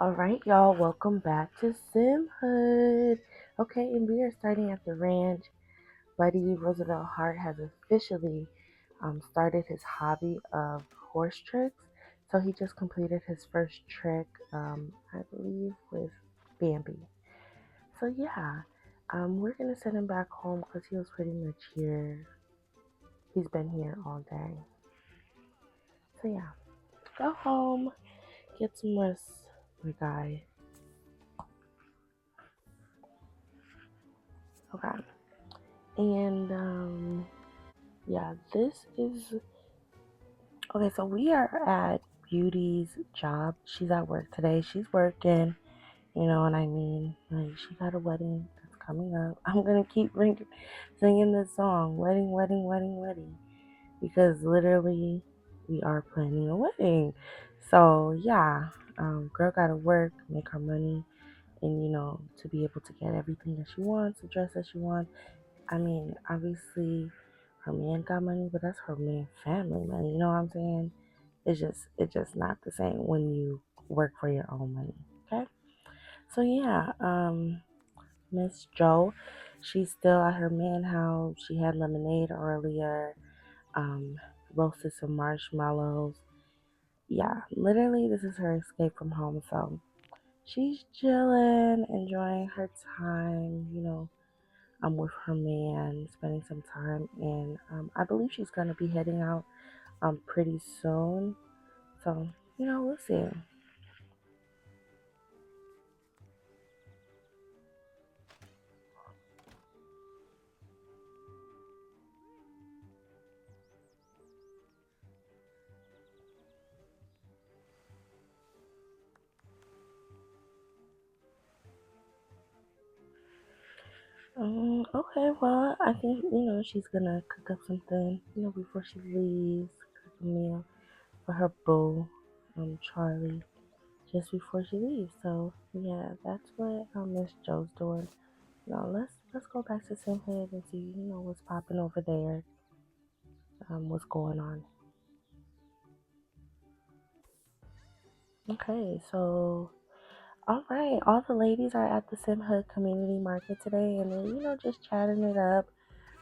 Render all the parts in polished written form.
All right, y'all, welcome back to SimHood. Okay, and we are starting at the ranch. Buddy Roosevelt Hart has officially started his hobby of horse tricks. So he just completed his first trick, I believe, with Bambi. So yeah, we're gonna send him back home because he was pretty much here. He's been here all day. So yeah, go home, get some rest, my guy. Okay, and yeah, this is okay. So we are at Beauty's job. She's at work today. She's working. You know what I mean? Like she got a wedding that's coming up. I'm gonna keep singing this song, wedding, wedding, wedding, wedding, because literally we are planning a wedding. So yeah, girl gotta work, make her money, and to be able to get everything that she wants, the dress that she wants. I mean, obviously, her man got money, but that's her man family money. You know what I'm saying? It's just not the same when you work for your own money. Okay. So yeah, Miss Jo, she's still at her man house. She had lemonade earlier. Um, Roasted some marshmallows. Yeah, literally, this is her escape from home. So she's chilling, enjoying her time. With her man, spending some time, and I believe she's gonna be heading out pretty soon. So we'll see. Okay, well, I think she's gonna cook up something before she leaves. Cook a meal for her boo, Charlie, just before she leaves. So yeah, that's what Miss Jo's doing. Now let's go back to SimHood and see what's popping over there. What's going on? Okay, so all right, all the ladies are at the SimHood Community Market today, and they're just chatting it up.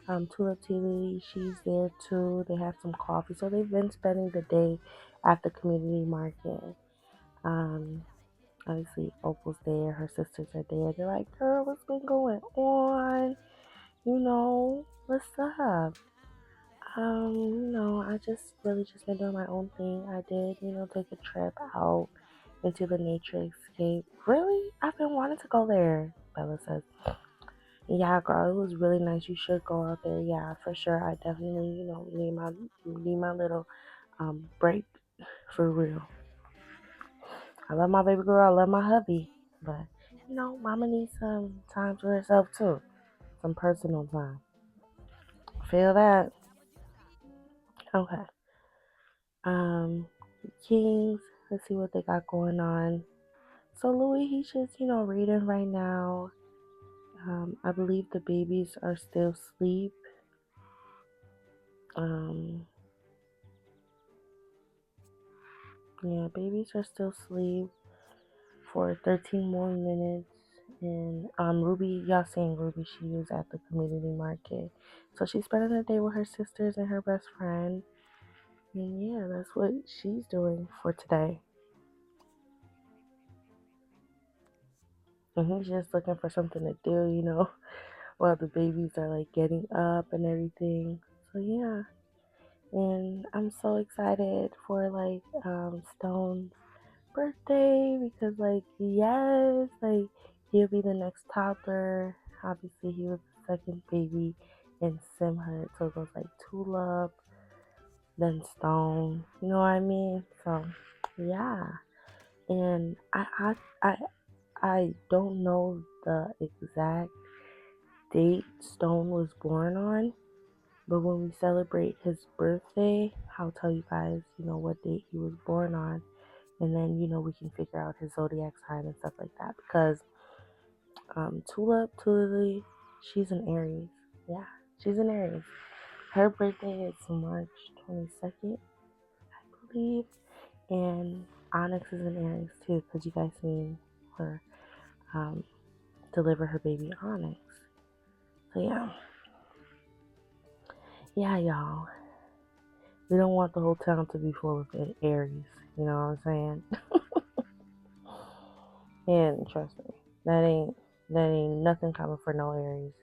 Tulip Tilly, she's there too. They have some coffee, so they've been spending the day at the community market. Um, Obviously, Opal's there, her sisters are there. They're like, "Girl, what's been going on? What's up?" I just really just been doing my own thing. I did, take a trip out into the nature escape. Really? I've been wanting to go there, Bella says. Yeah, girl, it was really nice. You should go out there. Yeah, for sure. I definitely, need my little break for real. I love my baby girl. I love my hubby, but mama needs some time to herself too. Some personal time. Feel that? Okay. Um, Kings. Let's see what they got going on. So Louis, he's just reading right now. I believe the babies are still asleep. Um, yeah, babies are still asleep for 13 more minutes. And Ruby, y'all seen Ruby, she was at the community market. So she's spending the day with her sisters and her best friend. And yeah, that's what she's doing for today. And he's just looking for something to do, while the babies are like getting up and everything. So yeah. And I'm so excited for like Stone's birthday because like yes, like he'll be the next toddler. Obviously he was the second baby in SimHood, so it goes like Tulip, then Stone. You know what I mean? So yeah. And I don't know the exact date Stone was born on, but when we celebrate his birthday, I'll tell you guys, what date he was born on. And then, we can figure out his zodiac sign and stuff like that. Because Tulip, she's an Aries. Yeah, she's an Aries. Her birthday is March 22nd, I believe. And Onyx is an Aries too, because you guys seen her um, deliver her baby Onyx. So yeah, y'all. We don't want the whole town to be full of Aries. You know what I'm saying? And trust me, that ain't nothing coming for no Aries.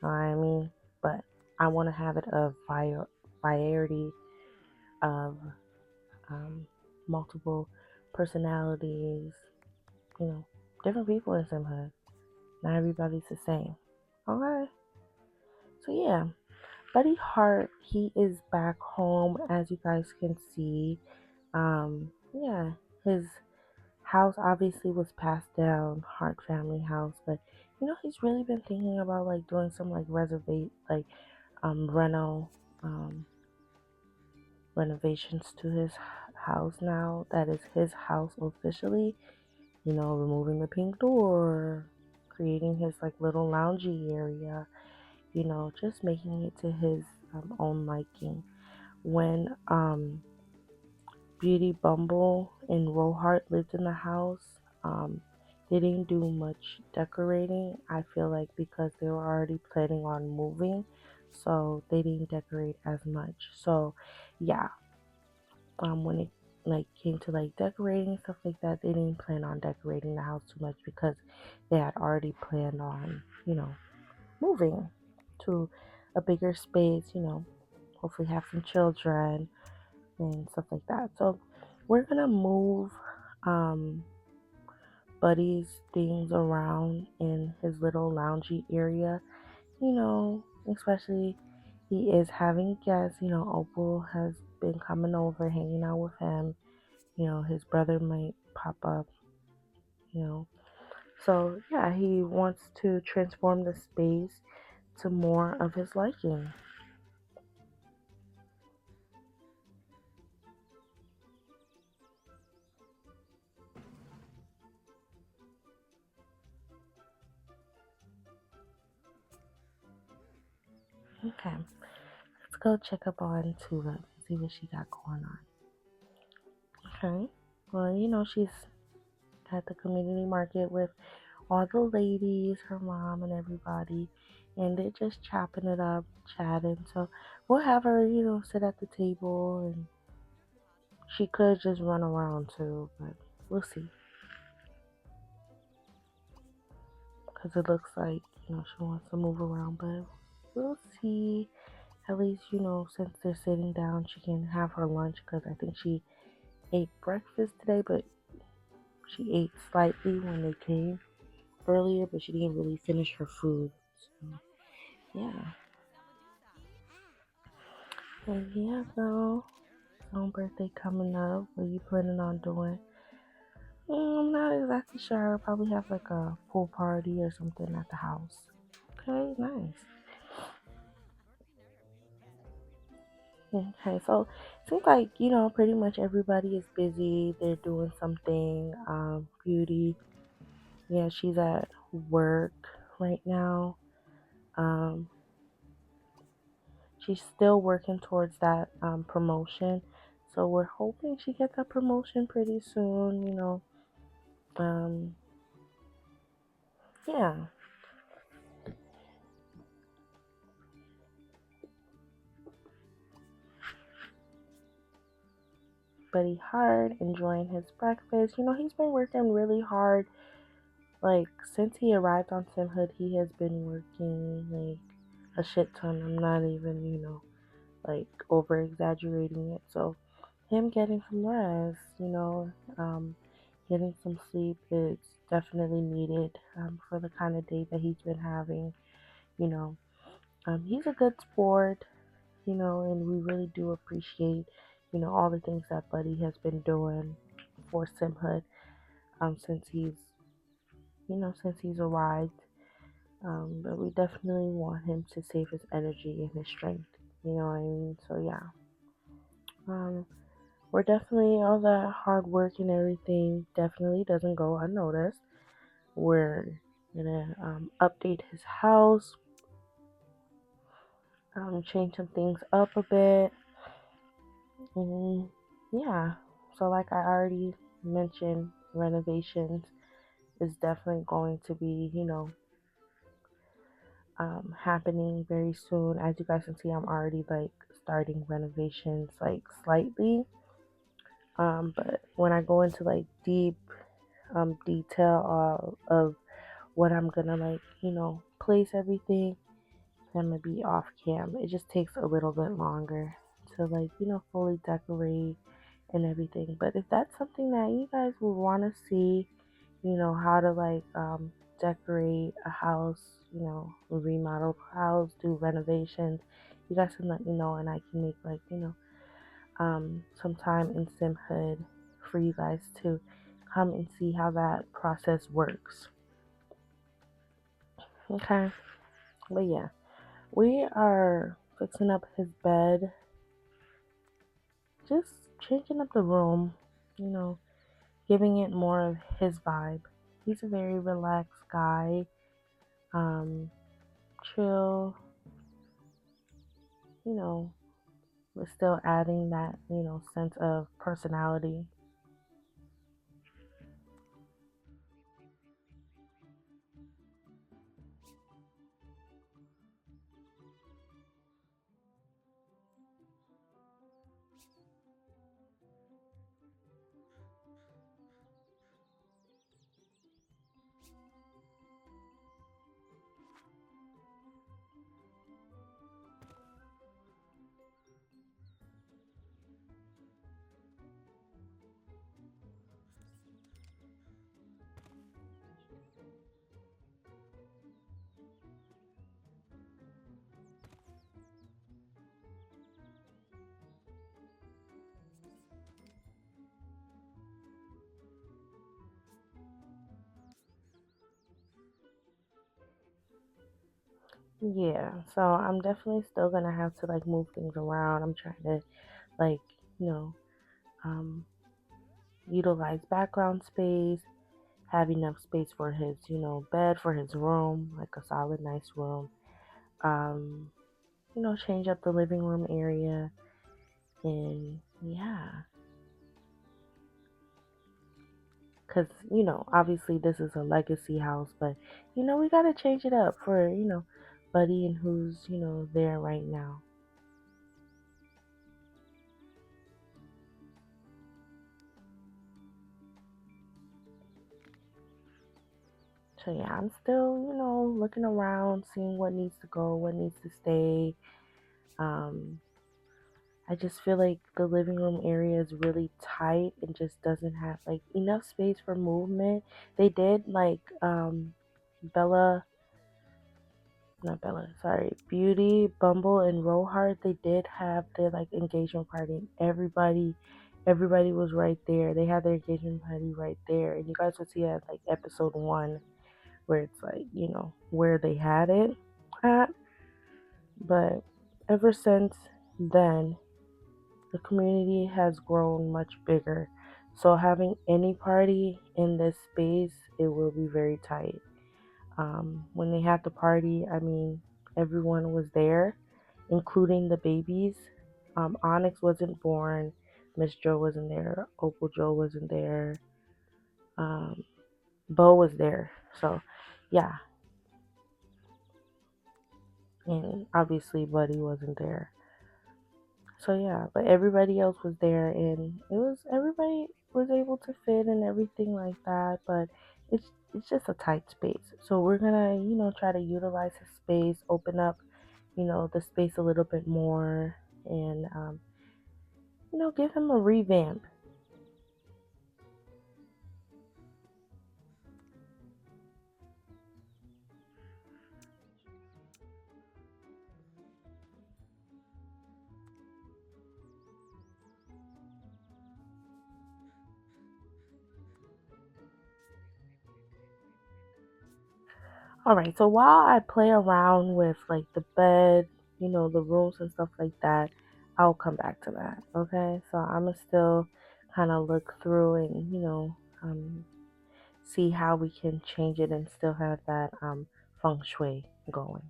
Know what I mean? But I want to have it a variety of multiple personalities. You know, different people in SimHood. Not everybody's the same. Okay. So yeah, Buddy Hart, he is back home, as you guys can see. Yeah, his house obviously was passed down, Hart family house, but he's really been thinking about like doing some like reservate like reno renovations to his house now that is his house officially. Removing the pink door, creating his like little loungy area, just making it to his own liking. When Beauty Bumble and Rohart lived in the house, they didn't do much decorating. I feel like because they were already planning on moving, so they didn't decorate as much. So yeah, when it like came to like decorating and stuff like that, they didn't plan on decorating the house too much because they had already planned on, moving to a bigger space, hopefully have some children and stuff like that. So we're gonna move um Buddy's things around in his little loungy area, especially he is having guests. Opal has been coming over, hanging out with him. His brother might pop up, you know. So yeah, he wants to transform the space to more of his liking. Okay, let's go check up on Tulip and see what she got going on. Okay. Well, she's at the community market with all the ladies, her mom, and everybody, and they're just chopping it up, chatting. So we'll have her, sit at the table, and she could just run around too, but we'll see. Because it looks like, she wants to move around, but we'll see. At least, since they're sitting down, she can have her lunch because I think she ate breakfast today, but she ate slightly when they came earlier, but she didn't really finish her food. So, yeah. And yeah, girl. Own birthday coming up. What are you planning on doing? I'm not exactly sure. Probably have like a pool party or something at the house. Okay, nice. Okay, so it seems like pretty much everybody is busy. They're doing something. Beauty, yeah, she's at work right now. Um, she's still working towards that promotion, so we're hoping she gets that promotion pretty soon. Um, yeah. Buddy Hart enjoying his breakfast. He's been working really hard. Like since he arrived on SimHood, he has been working like a shit ton. I'm not even, like over exaggerating it. So him getting some rest, getting some sleep is definitely needed for the kind of day that he's been having. You know, he's a good sport, and we really do appreciate, all the things that Buddy has been doing for SimHood since he's arrived. But we definitely want him to save his energy and his strength. You know what I mean? So yeah. Um, we're definitely all that hard work and everything definitely doesn't go unnoticed. We're gonna update his house, change some things up a bit. Yeah. So like I already mentioned, renovations is definitely going to be, happening very soon. As you guys can see, I'm already like starting renovations like slightly. But when I go into like deep detail of what I'm gonna like, place everything, I'm gonna be off cam. It just takes a little bit longer to like, fully decorate and everything. But if that's something that you guys would want to see, how to like decorate a house, a remodeled house, do renovations, you guys can let me know and I can make like, some time in SimHood for you guys to come and see how that process works. Okay. But yeah, we are fixing up his bed, just changing up the room, you know, giving it more of his vibe. He's a very relaxed guy, um, chill, you know, but still adding that, sense of personality. Yeah, so I'm definitely still gonna have to like move things around. I'm trying to like, you know, um, utilize background space, have enough space for his, bed for his room, like a solid, nice room. Um, change up the living room area, and yeah, because obviously this is a legacy house, but we gotta change it up for Buddy and who's there right now. So yeah, I'm still looking around, seeing what needs to go, what needs to stay. Um, I just feel like the living room area is really tight and just doesn't have like enough space for movement. They did like Bella, not Bella, sorry, Beauty, Bumble, and Rohart. They did have their like engagement party. Everybody was right there. They had their engagement party right there, and you guys would see at like episode 1 where it's like where they had it at. But ever since then, the community has grown much bigger. So having any party in this space, it will be very tight. When they had the party, I mean, everyone was there, including the babies. Onyx wasn't born. Miss Jo wasn't there. Opal Jo wasn't there. Um, Bo was there. So, yeah. And obviously, Buddy wasn't there. So yeah, but everybody else was there, and everybody was able to fit and everything like that. But it's just a tight space, so we're gonna try to utilize his space, open up the space a little bit more, and give him a revamp. All right, so while I play around with like the bed, the rooms and stuff like that, I'll come back to that. Okay, so I'm gonna still kind of look through and see how we can change it and still have that feng shui going.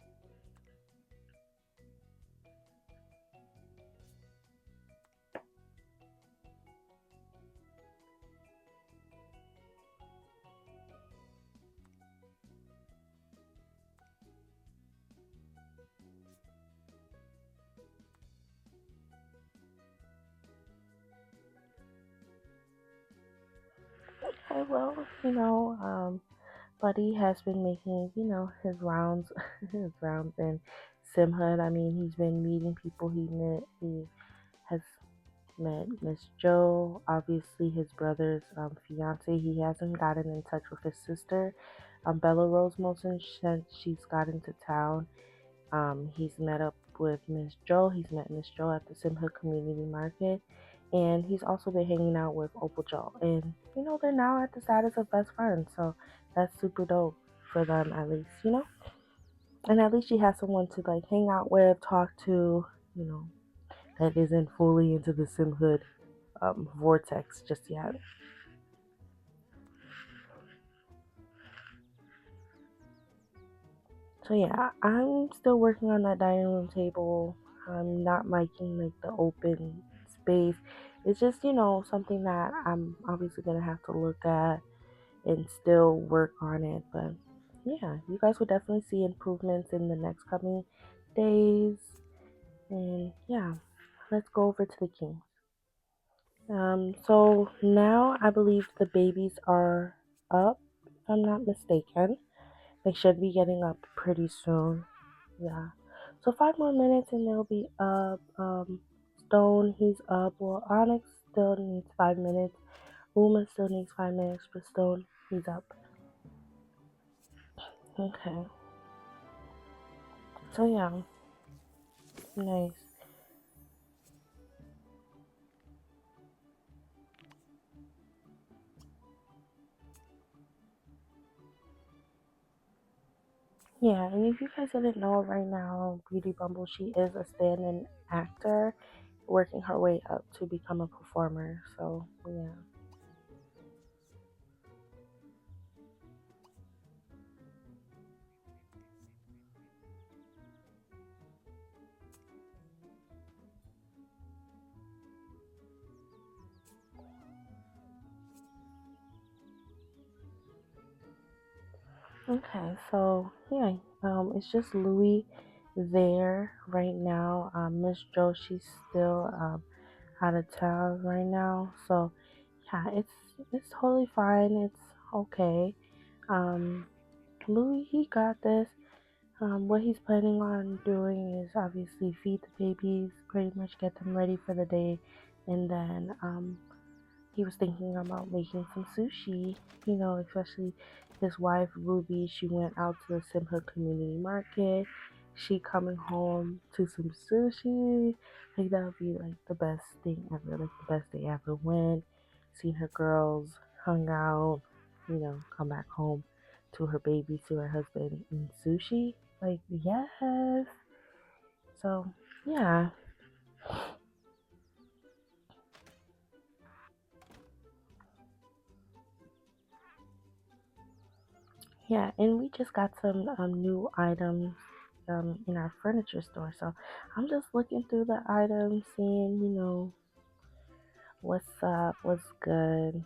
okay, well, Buddy has been making, his rounds, his rounds in SimHood. I mean, he's been meeting people he met. He has met Miss Jo, obviously his brother's fiance. He hasn't gotten in touch with his sister, Belle Rose Motion, since she's got into town. He's met up with Miss Jo. He's met Miss Jo at the SimHood Community Market. And he's also been hanging out with Opal Jo. And, they're now at the status of best friends. So that's super dope for them, at least. And at least she has someone to, like, hang out with, talk to, you know, that isn't fully into the SimHood vortex just yet. So yeah, I'm still working on that dining room table. I'm not liking like the open space. It's just, something that I'm obviously gonna have to look at and still work on it. But yeah, you guys will definitely see improvements in the next coming days. And yeah, let's go over to the Kings. So now I believe the babies are up, if I'm not mistaken. They should be getting up pretty soon. Yeah. So 5 more minutes and they'll be up. Stone, he's up. Well, Onyx still needs 5 minutes. Uma still needs 5 minutes, but Stone, he's up. Okay. So yeah, nice. Yeah, and if you guys didn't know right now, Beauty Bumble, she is a stand-in actor, working her way up to become a performer. So yeah. Okay, so yeah, it's just Louis there right now. Miss Jo, she's still out of town right now, so yeah, it's totally fine. It's okay. Um, Louis, he got this. What he's planning on doing is obviously feed the babies, pretty much get them ready for the day, and then he was thinking about making some sushi, especially his wife Ruby. She went out to the SimHood Community Market. She coming home to some sushi. Like that would be like the best thing ever, like the best day ever. When seeing her girls hung out, come back home to her baby, to her husband, and sushi. Like yes. So yeah, yeah, and we just got some new items in our furniture store. So I'm just looking through the items, seeing, what's up, what's good,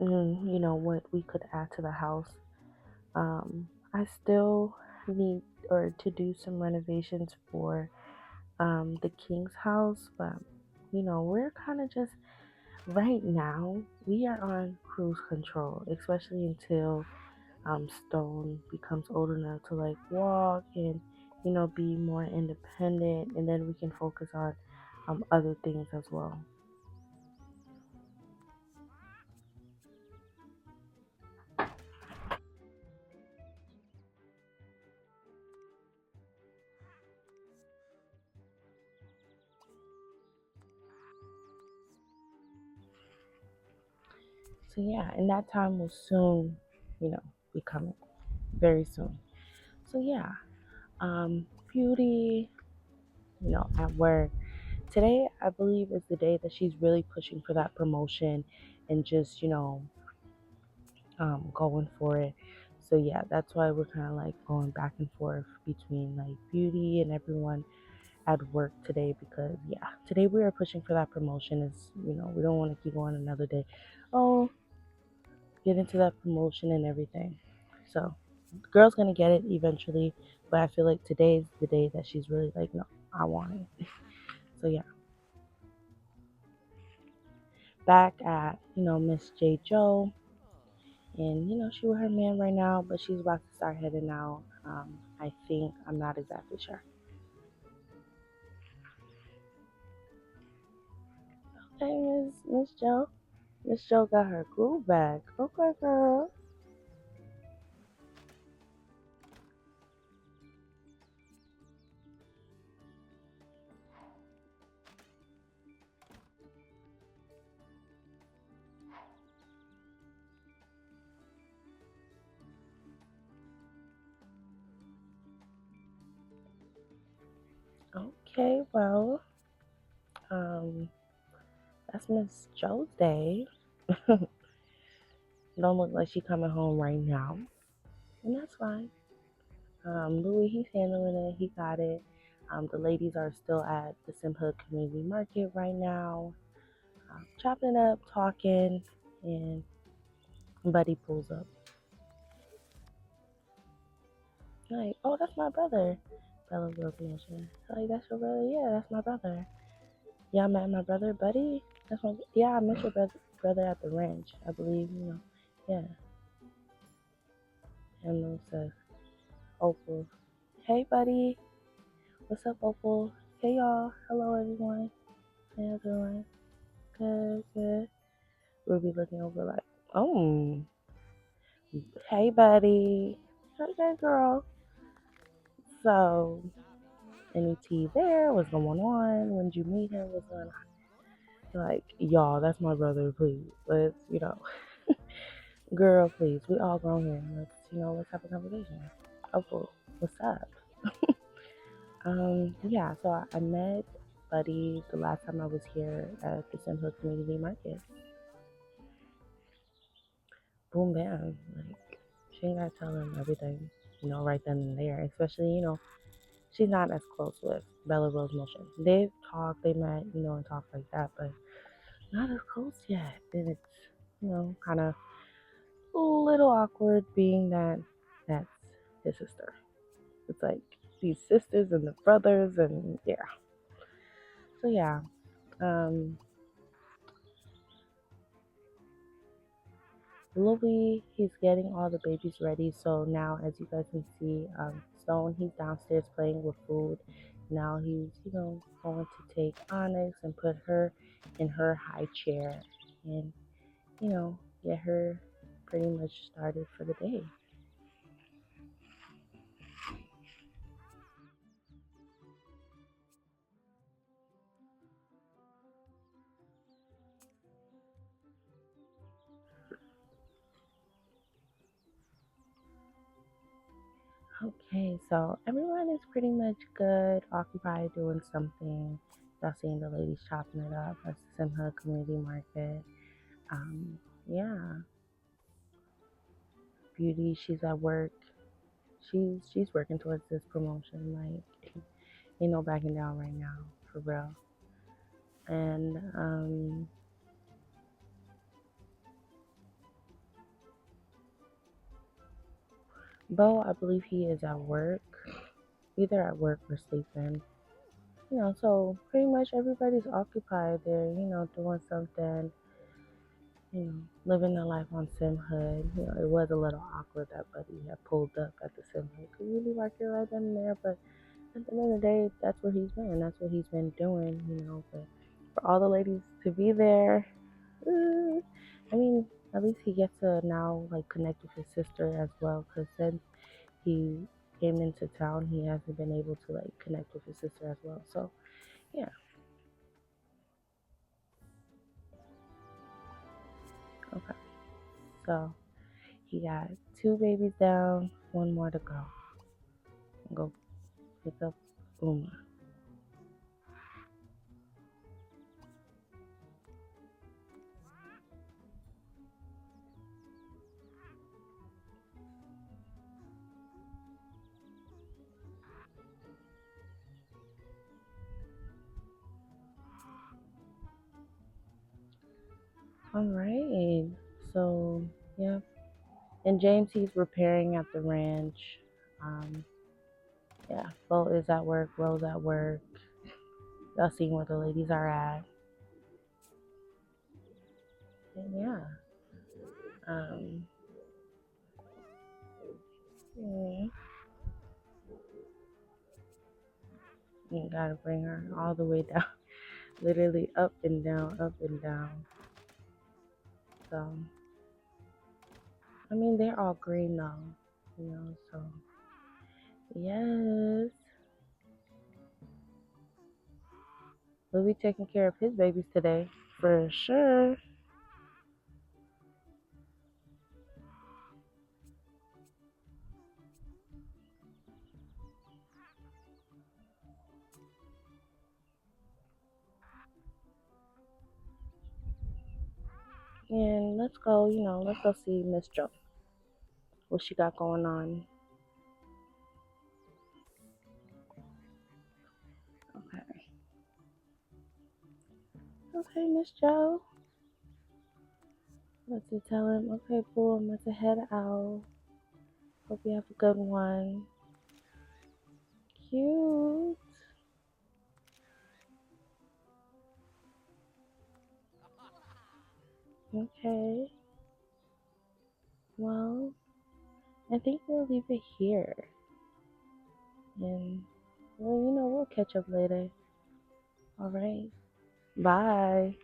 and, what we could add to the house. I still need or to do some renovations for the King's house, but, we're kind of just right now, we are on cruise control, especially until Stone becomes old enough to like walk and be more independent, and then we can focus on other things as well. So yeah, and that time will soon, be coming very soon. So yeah, Beauty, at work today, I believe is the day that she's really pushing for that promotion and just going for it. So yeah, that's why we're kind of like going back and forth between like Beauty and everyone at work today, because yeah, today we are pushing for that promotion. Is we don't want to keep going another day. Oh, get into that promotion and everything. So the girl's gonna get it eventually, but I feel like today's the day that she's really like, no, I want it. So yeah, back at, Miss J. Joe. And, she with her man right now, but she's about to start heading out. I think, I'm not exactly sure. Hey, Miss Joe. Miss Joe got her groove back. Okay, girl. Okay, well, um, that's Miss Joe's day. Don't look like she coming home right now, and that's fine. Louis, he's handling it. He got it. The ladies are still at the SimHood Community Market right now, chopping it up, talking, and Buddy pulls up. Like, oh, that's my brother. Belle Rose Motion. Like, that's your brother? Yeah, that's my brother. Yeah, I met my brother, Buddy. Yeah, I met your brother at the ranch, I believe. Yeah. And Lou says, Opal. Hey, Buddy. What's up, Opal? Hey, y'all. Hello, everyone. How y'all doing? Good, good. Ruby looking over like, oh, hey, Buddy. Okay, girl. So, any tea there? What's going on? When did you meet him? What's going on? Like, y'all, that's my brother, please. Girl, please. We all grown here. Let's have a conversation. Opal, what's up? Yeah, so I met Buddy the last time I was here at the SimHood Community Market. Boom, bam. Like, she ain't gotta tell him everything, right then and there. Especially, she's not as close with Belle Rose Motion. They've talked, they met, and talked like that, but not as close yet. And it's, kind of a little awkward being that that's his sister. It's like these sisters and the brothers, and yeah. So, yeah. Um, Louis, he's getting all the babies ready. So now, as you guys can see, Stone, he's downstairs playing with food. Now he's, going to take Onyx and put her in her high chair and, get her pretty much started for the day. Okay, so everyone is pretty much good, occupied doing something. Y'all seeing the ladies chopping it up at the SimHood Community Market. Yeah, Beauty, she's at work. She's working towards this promotion. Like, ain't no backing down right now, for real. And Bo, I believe he is at work, either at work or sleeping. So pretty much everybody's occupied. They're, doing something, living their life on SimHood. It was a little awkward that Buddy had pulled up at the SimHood community market right then and there, but at the end of the day, that's where he's been. That's what he's been doing, But for all the ladies to be there, I mean, at least he gets to now like connect with his sister as well. Because since he came into town, he hasn't been able to like connect with his sister as well. So yeah, okay. So he got two babies down, one more to go. Go pick up Uma. All right. So yeah, and James, he's repairing at the ranch. Um, yeah, Bo is at work, Rose at work. Y'all seeing where the ladies are at. And yeah, um, yeah, you gotta bring her all the way down, literally up and down, up and down. So, I mean, they're all green though, so yes, we'll be taking care of his babies today for sure. And let's go see Miss Jo, what she got going on. Okay, okay, Miss Jo. Let's tell him, okay, cool, I'm about to head out. Hope you have a good one. Cute. Okay. Well, I think we'll leave it here. And, well, we'll catch up later. All right. Bye.